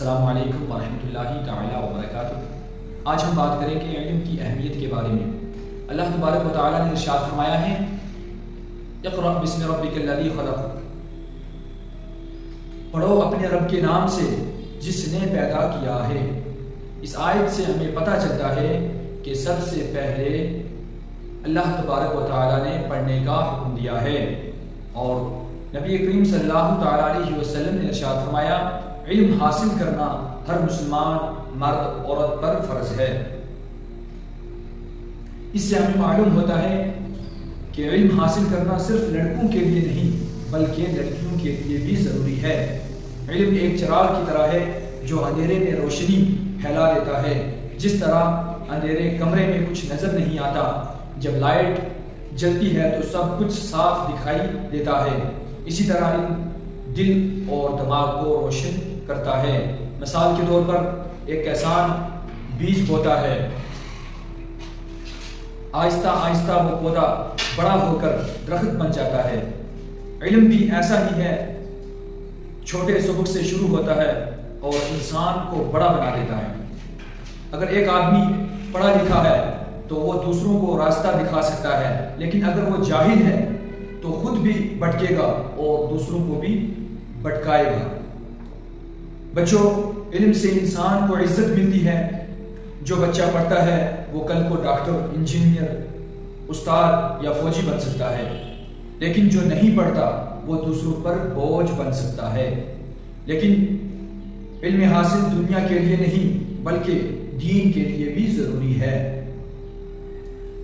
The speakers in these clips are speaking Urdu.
السلام علیکم ورحمۃ اللہ تعالیٰ وبرکاتہ۔ آج ہم بات کریں کہ علم کی اہمیت کے بارے میں۔ اللہ تبارک و تعالیٰ نے ارشاد فرمایا ہے، اقرأ بسم ربک الذی خلق، پڑھو اپنے رب کے نام سے جس نے پیدا کیا ہے۔ اس آیت سے ہمیں پتہ چلتا ہے کہ سب سے پہلے اللہ تبارک و تعالیٰ نے پڑھنے کا حکم دیا ہے، اور نبی کریم صلی اللہ تعالیٰ علیہ وسلم نے ارشاد فرمایا، علم حاصل کرنا ہر مسلمان مرد عورت پر فرض ہے۔ اس سے ہمیں معلوم ہوتا ہے کہ علم حاصل کرنا صرف لڑکوں کے لیے نہیں بلکہ لڑکیوں کے لیے بھی ضروری ہے۔ علم ایک چراغ کی طرح ہے جو اندھیرے میں روشنی پھیلا دیتا ہے۔ جس طرح اندھیرے کمرے میں کچھ نظر نہیں آتا، جب لائٹ جلتی ہے تو سب کچھ صاف دکھائی دیتا ہے، اسی طرح علم دل اور دماغ کو روشن کرتا ہے۔ مثال کے طور پر ایک کسان بیج بوتا ہے، آہستہ آہستہ وہ پودا بڑا ہو کر درخت بن جاتا ہے۔ علم بھی ایسا ہی ہے، چھوٹے سبق سے شروع ہوتا ہے اور انسان کو بڑا بنا دیتا ہے۔ اگر ایک آدمی پڑھا لکھا ہے تو وہ دوسروں کو راستہ دکھا سکتا ہے، لیکن اگر وہ جاہل ہے تو خود بھی بھٹکے گا اور دوسروں کو بھی بھٹکائے گا۔ بچوں، علم سے انسان کو عزت ملتی ہے۔ جو بچہ پڑھتا ہے وہ کل کو ڈاکٹر، انجینئر، استاد یا فوجی بن سکتا ہے، لیکن جو نہیں پڑھتا وہ دوسروں پر بوجھ بن سکتا ہے۔ لیکن علم حاصل دنیا کے لیے نہیں بلکہ دین کے لیے بھی ضروری ہے۔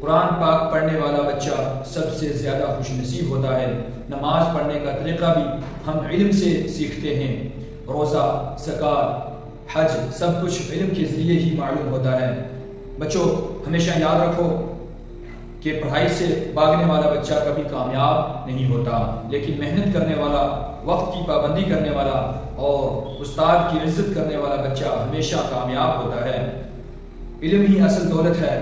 قرآن پاک پڑھنے والا بچہ سب سے زیادہ خوش نصیب ہوتا ہے۔ نماز پڑھنے کا طریقہ بھی ہم علم سے سیکھتے ہیں۔ روزہ، زکوٰۃ، حج سب کچھ علم کے ذریعے ہی معلوم ہوتا ہے۔ بچوں، ہمیشہ یاد رکھو کہ پڑھائی سے بھاگنے والا بچہ کبھی کامیاب نہیں ہوتا، لیکن محنت کرنے والا، وقت کی پابندی کرنے والا اور استاد کی عزت کرنے والا بچہ ہمیشہ کامیاب ہوتا ہے۔ علم ہی اصل دولت ہے۔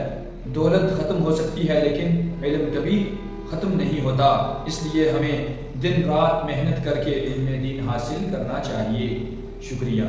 دولت ختم ہو سکتی ہے لیکن علم کبھی ختم نہیں ہوتا، اس لیے ہمیں دن رات محنت کر کے علم دین حاصل کرنا چاہیے۔ شکریہ۔